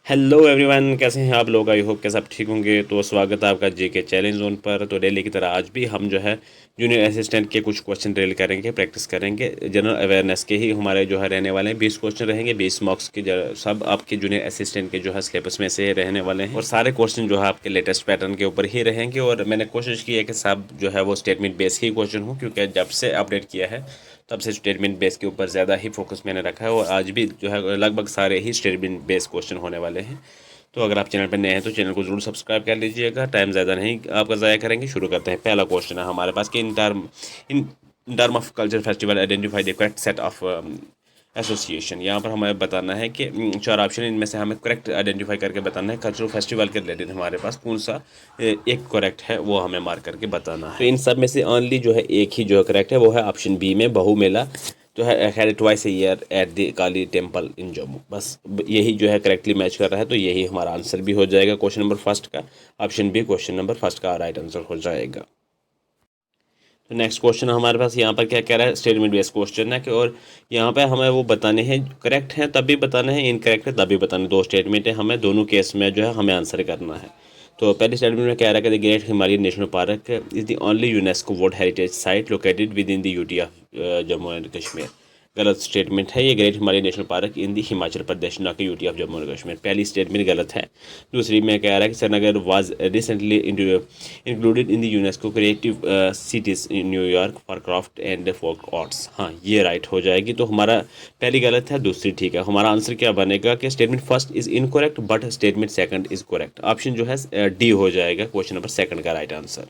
Hello everyone, कैसे हैं आप लोग। आई होप के सब ठीक होंगे। तो स्वागत है आपका जीके चैलेंज जोन पर। तो डेली की तरह आज भी हम जो है जूनियर असिस्टेंट के कुछ क्वेश्चन ड्रिल करेंगे, प्रैक्टिस करेंगे। जनरल अवेयरनेस के ही हमारे जो है रहने वाले हैं। 20 क्वेश्चन रहेंगे, 20 मार्क्स के सब आपके जूनियर असिस्टेंट के जो है सिलेबस में से रहने वाले हैं। और सारे क्वेश्चन जो है आपके लेटेस्ट पैटर्न के ऊपर ही रहेंगे। और मैंने कोशिश की है कि सब जो है वो स्टेटमेंट बेस ही क्वेश्चन हो, क्योंकि जब से अपडेट किया है तब से स्टेटमेंट बेस के ऊपर ज़्यादा ही फोकस मैंने रखा है। और आज भी जो है लगभग सारे ही स्टेटमेंट बेस क्वेश्चन होने वाले हैं। तो अगर आप चैनल पर नए हैं तो चैनल को जरूर सब्सक्राइब कर लीजिएगा। टाइम ज़्यादा नहीं आपका ज़ाया करेंगे, शुरू करते हैं। पहला क्वेश्चन है हमारे पास कि in term of culture festival identify the correct set of association. यहाँ पर हमें बताना है कि चार ऑप्शन, इनमें से हमें करेक्ट आइडेंटिफाई करके बताना है। कल्चरल फेस्टिवल के रिलेटेड हमारे पास कौन सा एक करेक्ट है वो हमें मार्क करके बताना है। तो इन सब में से ओनली जो है एक ही जो है करेक्ट है वो है ऑप्शन बी में, बहु मेला जो है held twice a year at the Kali temple in Jammu. बस यही जो है करेक्टली मैच कर रहा है, तो यही हमारा आंसर भी हो जाएगा क्वेश्चन नंबर फर्स्ट का। Option B question number first का राइट आंसर हो जाएगा। तो नेक्स्ट क्वेश्चन हमारे पास यहाँ पर क्या कह रहा है, स्टेटमेंट बेस्ड क्वेश्चन है कि और यहाँ पे हमें वो बताने हैं करेक्ट हैं तब भी बताना है, इनकरेक्ट है तब भी बताना है। दो स्टेटमेंट है, हमें दोनों केस में जो है हमें आंसर करना है। तो पहले स्टेटमेंट में कह रहा है कि the great Himalayan national park is the only UNESCO world heritage site located within the UT of Jammu and Kashmir. गलत स्टेटमेंट है, ये great Himalayan national park in the Himachal Pradesh, ना कि UT of Jammu and Kashmir. पहली स्टेटमेंट गलत है। दूसरी में कह रहा है कि Srinagar was recently included in the UNESCO creative cities in New York for craft and folk arts. हाँ, ये राइट हो जाएगी। तो हमारा पहली गलत है, दूसरी ठीक है। हमारा आंसर क्या बनेगा कि statement first is incorrect but statement second is correct. Option जो है डी हो जाएगा क्वेश्चन नंबर सेकंड का राइट आंसर।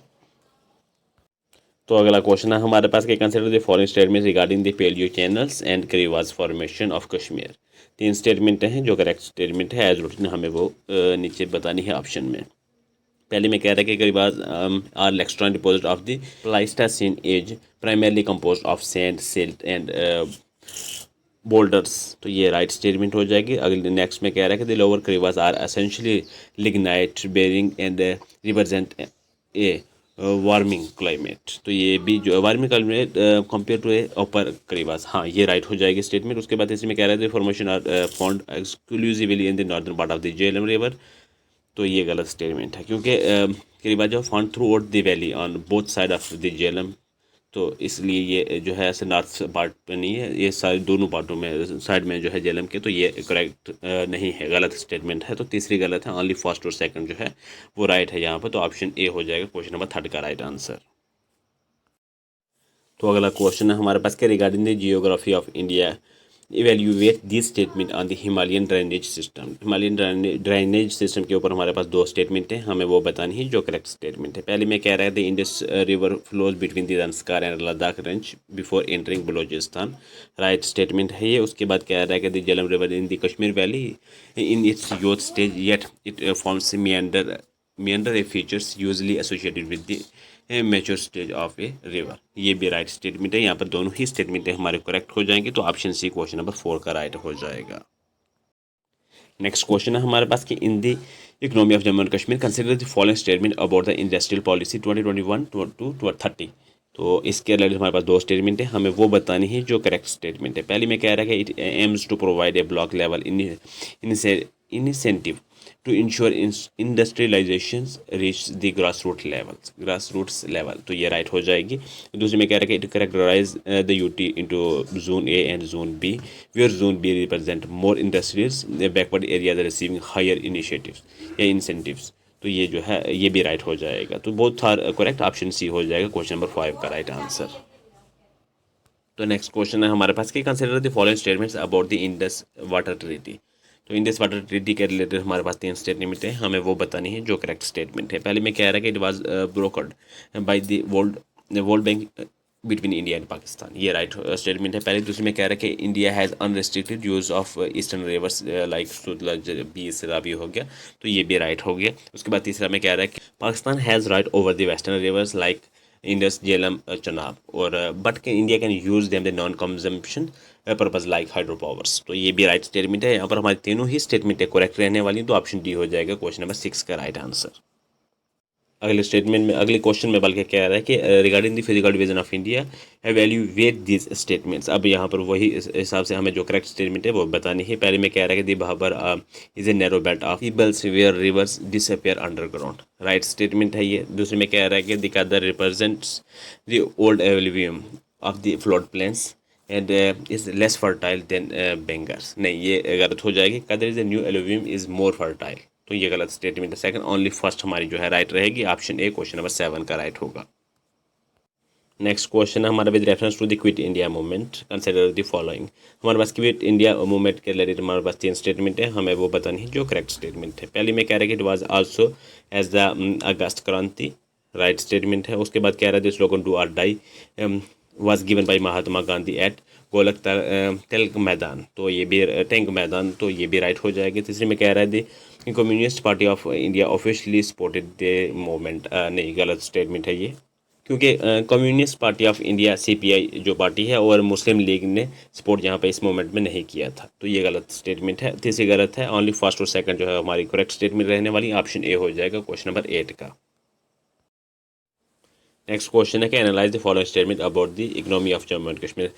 तो अगला क्वेश्चन है हमारे पास कि consider the following statement regarding the paleo channels and Karewas formation of Kashmir. तीन स्टेटमेंट हैं, जो करेक्ट स्टेटमेंट है एज रूटीन हमें वो नीचे बतानी है ऑप्शन में। पहले में कह रहा है कि Karewas are lacustrine deposit of the Pleistocene age primarily compose of sand silt and boulders. तो ये राइट स्टेटमेंट हो जाएगी। अगले नेक्स्ट में कह रहा है कि the lower Karewas are essentially lignite bearing and represent a warming climate. तो ये भी जो warming climate compare to a upper Karewas. हाँ, ये राइट हो जाएगी स्टेटमेंट। उसके बाद इसमें कह रहा है formation are found exclusively in the northern part of the Jhelum river. तो ये गलत स्टेटमेंट है, क्योंकि क्रीवा जो found throughout the valley on both side of the Jhelum. तो इसलिए ये जो है ऐसे नॉर्थ पार्ट पे नहीं है, ये सारे दोनों पार्टों में साइड में जो है झेलम के। तो ये करेक्ट नहीं है, गलत स्टेटमेंट है। तो तीसरी गलत है, ओनली फर्स्ट और सेकंड जो है वो राइट है यहाँ पर। तो ऑप्शन ए हो जाएगा क्वेश्चन नंबर थर्ड का राइट आंसर। तो अगला क्वेश्चन है हमारे पास के regarding the geography of India evaluate this statement on the Himalayan drainage system. Himalayan drainage system के ऊपर हमारे पास दो स्टेटमेंट हैं, हमें वो बतानी है जो करेक्ट स्टेटमेंट है। पहले में कह रहा है the Indus river flows between the Zanskar and Ladakh range before entering Balochistan. Right statement है ये। उसके बाद कह रहा है कि the Jhelum river in the Kashmir valley in its youth stage yet it forms meander a features usually associated with the mature stage of a river. ये भी राइट स्टेटमेंट है। यहाँ पर दोनों ही स्टेटमेंट हमारे करेक्ट हो जाएंगे। तो ऑप्शन सी क्वेश्चन नंबर 4 का राइट हो जाएगा। नेक्स्ट क्वेश्चन है हमारे पास कि in the economy of Jammu and Kashmir consider the following statement about the industrial policy 2021 to 30। तो इसके रिलेटेड हमारे पास दो स्टेटमेंट है, हमें वो बतानी है जो करेक्ट स्टेटमेंट है। पहले में कह रहा है कि it aims to provide a block level incentive to ensure industrialization reach the grass roots level. तो ये राइट हो जाएगी। दूसरे में कह रहा है कि it characterize the UT into zone A and zone B, where zone B represent more industries backward areas receiving higher initiatives या इंसेंटिव्स। तो ये जो है ये भी राइट हो जाएगा। तो both are correct, option C हो जाएगा क्वेश्चन नंबर 5 का राइट आंसर। तो नेक्स्ट क्वेश्चन है हमारे पास कि consider the following statements about the Indus water treaty. तो इंडस वाटर ट्रीटी के रिलेटेड हमारे पास तीन स्टेटमेंट है, हमें वो बतानी है जो करेक्ट स्टेटमेंट है। पहले में कह रहा है कि it was brokered by the world bank between India and Pakistan. ये राइट स्टेटमेंट है पहले। दूसरे में कह रहा है कि India has unrestricted use of eastern reverse like Sutlej बीस रावी हो गया। तो ये भी राइट हो गया। उसके बाद तीसरा में कह रहा है कि Pakistan has right over the western rivers like Indus Jhelum Chenab और बट के India can use them the non consumption purpose like hydro powers. तो ये भी राइट स्टेटमेंट है। यहाँ पर हमारी तीनों ही स्टेटमेंट है करेक्ट रहने वाली। तो ऑप्शन डी हो जाएगा क्वेश्चन नंबर 6 का राइट आंसर। अगले स्टेटमेंट में, अगले क्वेश्चन में बल्कि क्या आ रहा है कि regarding the physical division of India evaluate this statements. अब यहाँ पर वही इस हिसाब से हमें जो करेक्ट स्टेटमेंट है वो बतानी है। पहले में कह रहा है कि the Bhabar is a narrow belt of pebbles where rivers disappear underground, right statement है ये। दूसरे में कह रहा है कि the Khadar represents the old alluvium of the flood plains and is less fertile than Bhangars. नहीं, ये गलत हो जाएगी। Khadar is a new alluvium is more fertile, तो ये गलत स्टेटमेंट है। सेकंड ओनली फर्स्ट हमारी जो है राइट रहेगी, ऑप्शन ए क्वेश्चन नंबर 7 का राइट होगा। नेक्स्ट क्वेश्चन है हमारा, with reference to the Quit India movement consider the following. हमारे पास क्विट इंडिया मूवमेंट के रिलेटेड हमारे पास 3 स्टेटमेंट है, हमें वो बतानी है जो करेक्ट स्टेटमेंट है। पहले में कह रहा है कि it was also as the August Kranti, right statement है। उसके बाद कह रहा है the slogan do or die was given by Mahatma Gandhi at गोलक तिलक मैदान, तो ये भी टैंक मैदान, तो ये भी राइट हो जाएगी। तीसरे में कह रहा है the Communist Party of India officially supported the movement, नहीं गलत स्टेटमेंट है ये, क्योंकि Communist Party of India CPI जो पार्टी है और मुस्लिम लीग ने सपोर्ट यहाँ पे इस मूवमेंट में नहीं किया था, तो ये गलत स्टेटमेंट है। तीसरी गलत है। ओनली फर्स्ट और सेकंड जो है हमारी करेक्ट स्टेटमेंट रहने वाली, ऑप्शन ए हो जाएगा क्वेश्चन नंबर 8 का। नेक्स्ट क्वेश्चन है कि analyse the following statement about the economy of Jammu and Kashmir.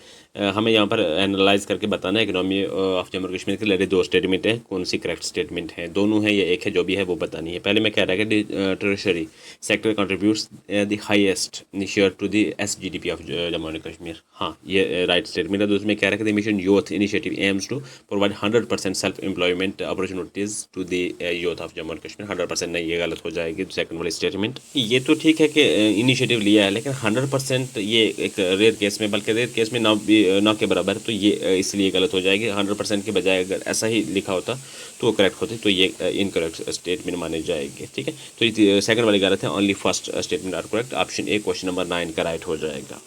हमें यहाँ पर एनालाइज करके बताना है economy of Jammu and Kashmir के रिलेटेड 2 स्टेटमेंट है, कौन सी करेक्ट स्टेटमेंट है, दोनों है या एक है, जो भी है वो बतानी है। पहले मैं कह रहा है कि treasury sector contributes the highest share to the SGDP of Jammu and Kashmir, हाँ ये राइट स्टेटमेंट है। दूसरे में कह रहा है कि the mission youth initiative aims to provide 100% self employment opportunities to the youth of Jammu and Kashmir, 100% नहीं, ये गलत हो जाएगी सेकंड वाली स्टेटमेंट। ये तो ठीक है कि इनिशिएटिव लिया है, लेकिन 100% ये एक रेयर केस में, बल्कि रेयर केस में ना के बराबर है, तो ये इसलिए गलत हो जाएगी। 100% के बजाय अगर ऐसा ही लिखा होता तो वो करेक्ट होती, तो ये इनकरेक्ट स्टेटमेंट माने जाएगी। ठीक है, तो ये सेकंड वाली गलत है। Only first statement are correct, option A question number 9 का राइट हो जाएगा।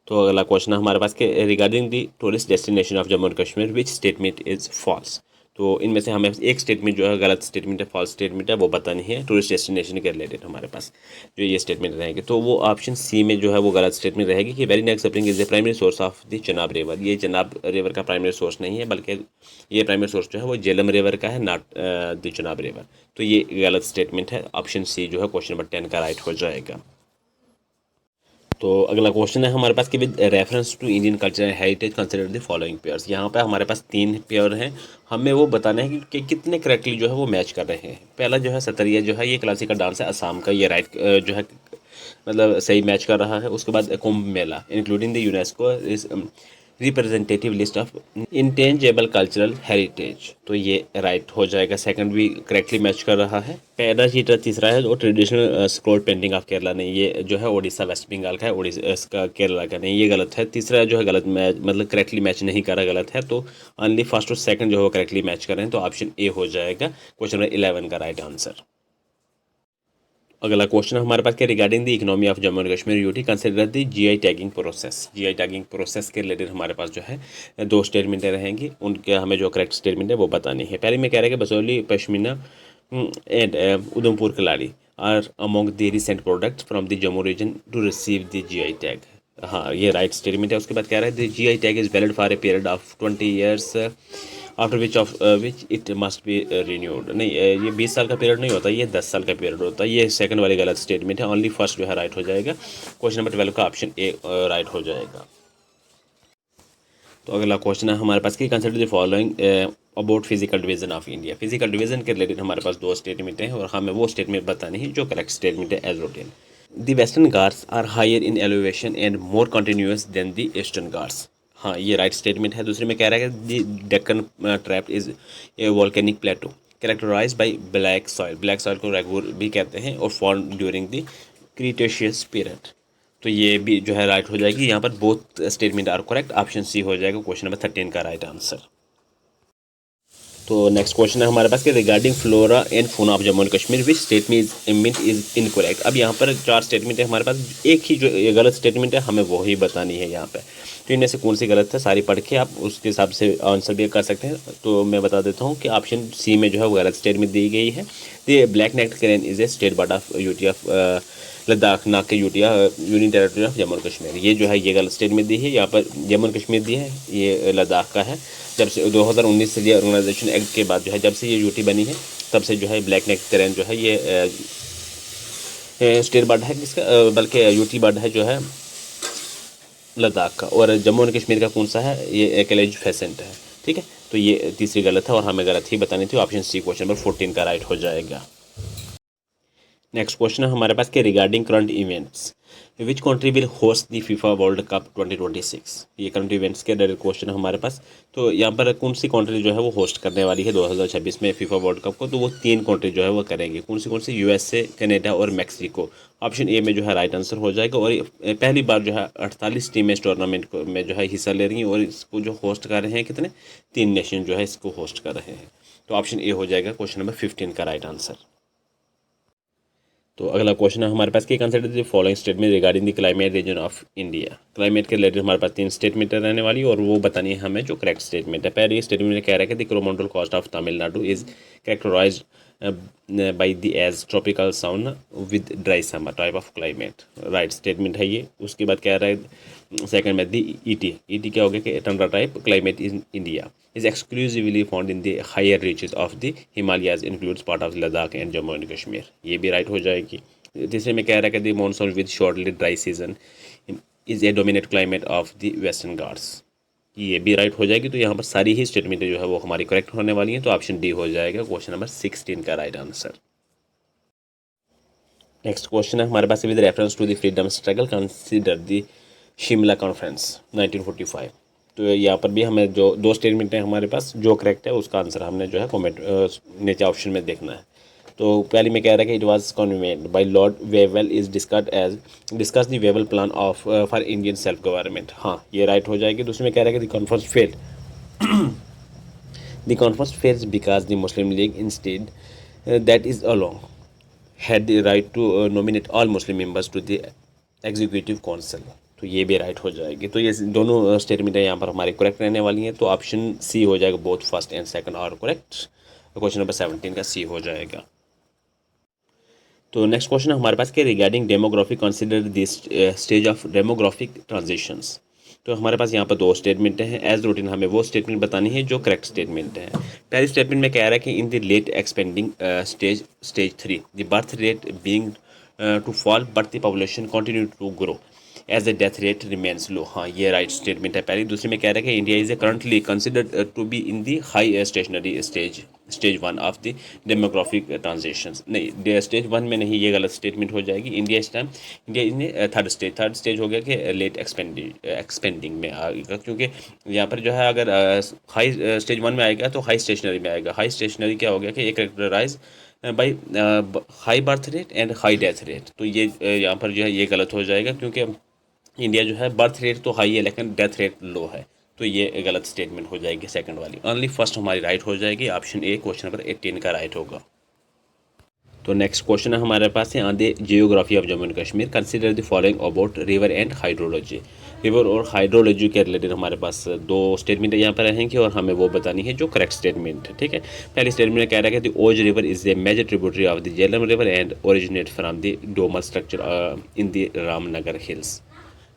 तो अगला क्वेश्चन है हमारे पास के regarding the tourist destination of Jammu and Kashmir which statement is false. तो इनमें से हमें एक स्टेटमेंट जो है गलत स्टेटमेंट है, फॉल्स स्टेटमेंट है, वो बतानी है टूरिस्ट डेस्टिनेशन के रिलेटेड हमारे पास जो ये स्टेटमेंट रहेंगे। तो वो ऑप्शन सी में जो है वो गलत स्टेटमेंट रहेगी कि very next spring is the primary source of the Chenab river. ये चनाब रिवर का प्राइमरी सोर्स नहीं है, बल्कि ये प्राइमरी सोर्स जो है वो झेलम रिवर का है, नॉट द चनाब रिवर। तो ये गलत स्टेटमेंट है, ऑप्शन सी जो है क्वेश्चन नंबर 10 का राइट हो जाएगा। तो अगला क्वेश्चन है हमारे पास कि with reference to Indian cultural heritage consider the following pairs. यहाँ पे हमारे पास 3 पेयर हैं, हमें वो बताना है कि कितने करेक्टली जो है वो मैच कर रहे हैं। पहला जो है सतरिया जो है ये क्लासिकल डांस है असम का, ये राइट जो है मतलब सही मैच कर रहा है। उसके बाद Kumbh Mela including the UNESCO is representative list of intangible cultural heritage, तो ये राइट हो जाएगा। सेकंड भी करेक्टली मैच कर रहा है। पैरा चीटर तीसरा है, और traditional scroll painting of Kerala नहीं, ये जो है ओडिशा वेस्ट बंगाल का है, ओडिशा इसका केरला का नहीं, ये गलत है। तीसरा जो है गलत मैच मतलब करेक्टली मैच नहीं करा, गलत है। तो ओनली फर्स्ट और सेकंड जो है वो करेक्टली मैच कर रहे हैं, तो ऑप्शन ए हो जाएगा क्वेश्चन नंबर 11 का राइट आंसर। अगला क्वेश्चन है हमारे पास के regarding the economy of Jammu and Kashmir UT consider the GI tagging process. GI tagging process के रिलेटेड हमारे पास जो है 2 स्टेटमेंटें रहेंगी, उनके हमें जो करेक्ट स्टेटमेंट है वो बतानी है। पहले में कह रहा है कि Basoli pashmina and Udhampur kalari are among the recent products from the Jammu region to receive the GI tag, हाँ ये राइट स्टेटमेंट है। उसके बाद कह रहा है the GI tag is valid for a period of 20 years after which it must be renewed. नहीं, ये 20 साल का पीरियड नहीं होता, ये 10 साल का पीरियड होता है। ये सेकंड वाली गलत स्टेटमेंट है, ओनली फर्स्ट जो है राइट हो जाएगा। क्वेश्चन नंबर 12 का ऑप्शन ए राइट हो जाएगा। तो अगला क्वेश्चन है हमारे पास कि consider the following about physical division of India. Physical division के रिलेटेड हमारे पास 2 स्टेटमेंट हैं और हमें वो स्टेटमेंट बतानी है जो करेक्ट स्टेटमेंट है एज रूटीन। The western Ghats are higher in elevation and more continuous than the eastern Ghats, हाँ ये राइट स्टेटमेंट है। दूसरे में कह रहा है कि the Deccan trap is a volcanic plateau characterized by black soil. Black soil को रेगुर भी कहते हैं और form during the Cretaceous period, तो ये भी जो है राइट हो जाएगी। यहाँ पर both statement are correct, option C हो जाएगा क्वेश्चन नंबर 13 का राइट आंसर। तो नेक्स्ट क्वेश्चन है हमारे पास कि regarding flora and fauna of Jammu and Kashmir which statement is incorrect. अब यहाँ पर 4 स्टेटमेंट है हमारे पास, एक ही जो गलत स्टेटमेंट है हमें वही बतानी है यहाँ पे। तो इनमें से कौन सी गलत है सारी पढ़ के आप उसके हिसाब से आंसर भी कर सकते हैं। तो मैं बता देता हूँ कि ऑप्शन सी में जो है वो गलत स्टेटमेंट दी गई है। The black necked crane is a state bird of UT of Ladakh ना के union territory of Jammu and Kashmir, ये जो है ये गलत स्टेटमेंट दी है। यहाँ पर जम्मू एंड कश्मीर दी है, ये लद्दाख का है। जब से 2019 से ये ऑर्गेनाइजेशन एक्ट के बाद जो है जब से ये यूटी बनी है तब से जो है ब्लैक नेक क्रेन जो है ये स्टेट बर्ड है किसका, बल्कि यूटी बर्ड है जो है लद्दाख का। और जम्मू एंड कश्मीर का कौन सा है, ये एकलेज फेसेंट है। ठीक है, तो ये तीसरी गलत है और हमें गलत ही बतानी थी। ऑप्शन सी क्वेश्चन नंबर 14 का राइट हो जाएगा। नेक्स्ट क्वेश्चन है हमारे पास के regarding current events, which country will host the FIFA world cup 2026। ये करंट इवेंट्स के डायरेक्ट क्वेश्चन है हमारे पास। तो यहाँ पर कौन सी कंट्री जो है वो होस्ट करने वाली है 2026 में फीफा वर्ल्ड कप को, तो वो 3 कंट्री जो है वो करेंगे। कौन सी, यूएसए, कनाडा और मैक्सिको। ऑप्शन ए में जो है राइट आंसर हो जाएगा। और पहली बार जो है 48 टीमें इस टूर्नामेंट में जो है हिस्सा ले रही हैं और इसको जो होस्ट कर रहे हैं कितने, 3 नेशन जो है इसको होस्ट कर रहे हैं। तो ऑप्शन ए हो जाएगा क्वेश्चन नंबर 15 का राइट आंसर। तो अगला क्वेश्चन है हमारे पास कि consider the following statement regarding the climate reason of India. Climate के रिलेटेड हमारे पास 3 स्टेटमेंट रहने वाली और वो बतानी है हमें जो करेक्ट स्टेटमेंट है। पहले स्टेटमेंट में कह रहा है कि the Coromandel coast of Tamil Nadu is characterised by the age tropical sound with dry summer type of climate. Right statement है ये। उसके बाद कह रहा है सेकंड में दी ईटी क्या हो गया कि Tundra type climate in India is exclusively found in the higher reaches of the Himalayas, includes part of Ladakh and Jammu and Kashmir। ये भी राइट हो जाएगी। तीसरे में कह रहा है कि the monsoon with shortly dry season is a dominant climate of the Western Ghats। ये भी राइट हो जाएगी। तो यहाँ पर सारी ही स्टेटमेंट जो है वो हमारी करेक्ट होने वाली हैं। तो ऑप्शन डी हो जाएगा क्वेश्चन नंबर 16 का राइट आंसर। नेक्स्ट क्वेश्चन है हमारे पास with reference to the freedom struggle consider the Shimla conference 1945। तो यहाँ पर भी हमें जो 2 स्टेटमेंट हैं हमारे पास, जो करेक्ट है उसका आंसर हमने जो है कमेंट नीचे ऑप्शन में देखना है। तो पहले में कह रहा है कि it was convened by lord Wavell is discuss the Wavell plan of for Indian self government. हाँ, ये राइट हो जाएगी। दूसरे में कह रहा है कि the conference failed the conference fails because the Muslim league instead that is along had the right to nominate all Muslim members to the executive council। तो ये भी राइट हो जाएगी। तो ये दोनों स्टेटमेंट यहाँ पर हमारी करेक्ट रहने वाली हैं। तो ऑप्शन सी हो जाएगा, both first and second are correct. Question number 17 का सी हो जाएगा। तो नेक्स्ट क्वेश्चन हमारे पास के regarding demography consider this stage of demographic transitions. तो हमारे पास यहाँ पर 2 स्टेटमेंट हैं। एज रूटीन हमें वो स्टेटमेंट बतानी है जो करेक्ट स्टेटमेंट है। पहली स्टेटमेंट में कह रहा है कि in the late expanding stage 3 the birth rate being to fall but the population continue to grow as the death rate remains low. हाँ, ये राइट स्टेटमेंट है पहली। दूसरे में कह रहा है कि India is currently considered to be in the high stationary stage 1 of the demographic transition. नहीं, स्टेज 1 में नहीं, ये गलत स्टेटमेंट हो जाएगी। इंडिया इस टाइम इन थर्ड स्टेज हो गया कि लेट एक्सपेंडिंग में आएगा, क्योंकि यहाँ पर जो है अगर हाई स्टेज 1 में आएगा तो हाई स्टेशनरी में आएगा। हाई स्टेशनरी क्या हो गया कि एक characterise by high birth rate and high death rate. तो ये यहाँ पर जो है ये गलत हो जाएगा, क्योंकि इंडिया जो है बर्थ रेट तो हाई है लेकिन डेथ रेट लो है। तो ये गलत स्टेटमेंट हो जाएगी सेकंड वाली। ओनली फर्स्ट हमारी राइट हो जाएगी। ऑप्शन ए क्वेश्चन नंबर 18 का राइट होगा। तो नेक्स्ट क्वेश्चन है हमारे पास है on the geography of Jammu and Kashmir consider the following about river and hydrology. River और हाइड्रोलॉजी के रिलेटेड हमारे पास 2 स्टेटमेंट यहाँ पर रहेंगे और हमें वो बतानी है जो करेक्ट स्टेटमेंट है। ठीक है, पहली स्टेटमेंट में कह रहा है कि द ओज river is a major tributary of the Jhelum river and originate from the Domel structure in the Ramnagar hills.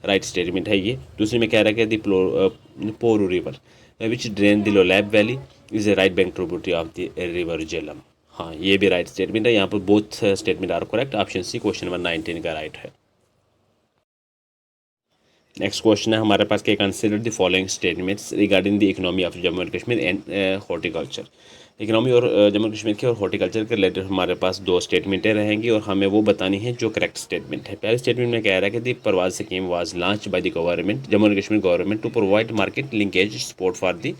Right statement है ये। दूसरी में कह रहा है कि the Pohru river which drain the Lolab valley is a right bank tributary of the river Jhelum. हाँ, ये भी राइट स्टेटमेंट है। यहाँ पर both statement are correct. Option C question number 19 का राइट है। नेक्स्ट क्वेश्चन है हमारे पास के consider the following statements regarding the economy of Jammu and Kashmir and horticulture. Economy और जम्मू कश्मीर के और हॉर्टिकल्चर के रिलेटेड हमारे पास 2 स्टेटमेंटें रहेंगी और हमें वो बतानी है जो करेक्ट स्टेटमेंट है। पहले स्टेटमेंट में कह रहा है कि the Parwaz scheme was launch by the government Jammu and Kashmir government to provide market linkage support for the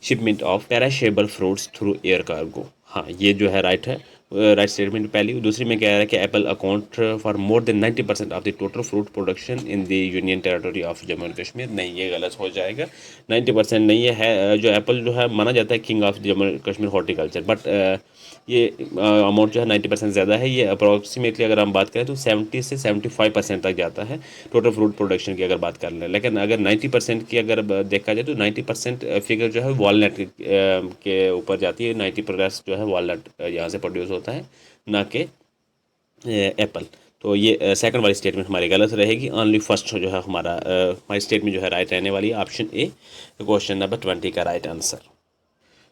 shipment of perishable fruits through air cargo. हाँ, ये जो है राइट है, राइट स्टेटमेंट पहली। दूसरी में कह रहा है कि Apple account for more than 90% of the total fruit production in the union territory of Jammu and Kashmir. नहीं, ये गलत हो जाएगा। 90% नहीं है जो एप्पल जो है माना जाता है king of Jammu and Kashmir horticulture, but ये अमाउंट जो है 90% ज़्यादा है। ये अप्रॉक्सीमेटली अगर हम बात करें तो 70 से 75% तक जाता है टोटल फ्रूट प्रोडक्शन की अगर बात कर लें। लेकिन अगर 90% की अगर देखा जाए तो 90% फिगर जो है वॉलनट के ऊपर जाती है। 90% जो है वॉलनट यहाँ से प्रोड्यूस होता है, ना कि एप्पल। तो ये सेकंड वाली स्टेटमेंट हमारी गलत रहेगी। ओनली फर्स्ट जो है हमारी स्टेटमेंट जो है राइट रहने वाली है। ऑप्शन ए क्वेश्चन नंबर 20 का राइट आंसर।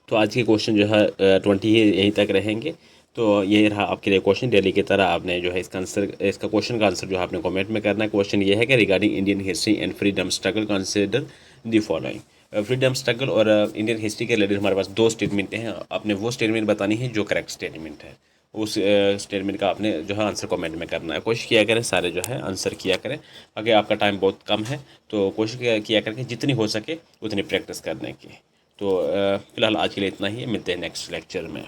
तो आज के क्वेश्चन जो है 20 ही यहीं तक रहेंगे। तो ये रहा आपके लिए क्वेश्चन डेली की तरह। आपने जो है इसका क्वेश्चन का आंसर जो है आपने कमेंट में करना है। क्वेश्चन ये है कि regarding Indian history and freedom struggle consider the following. Freedom struggle और इंडियन हिस्ट्री के रिलेटेड हमारे पास दो स्टेटमेंट हैं। आपने वो स्टेटमेंट बतानी है जो करेक्ट स्टेटमेंट है। उस स्टेटमेंट का आपने जो है आंसर कमेंट में करना है। कोशिश किया करें सारे जो है आंसर किया करें। अगर आपका टाइम बहुत कम है तो कोशिश किया करें कि जितनी हो सके उतनी प्रैक्टिस करने की। तो फिलहाल आज के लिए इतना ही है, मिलते हैं नेक्स्ट लेक्चर में।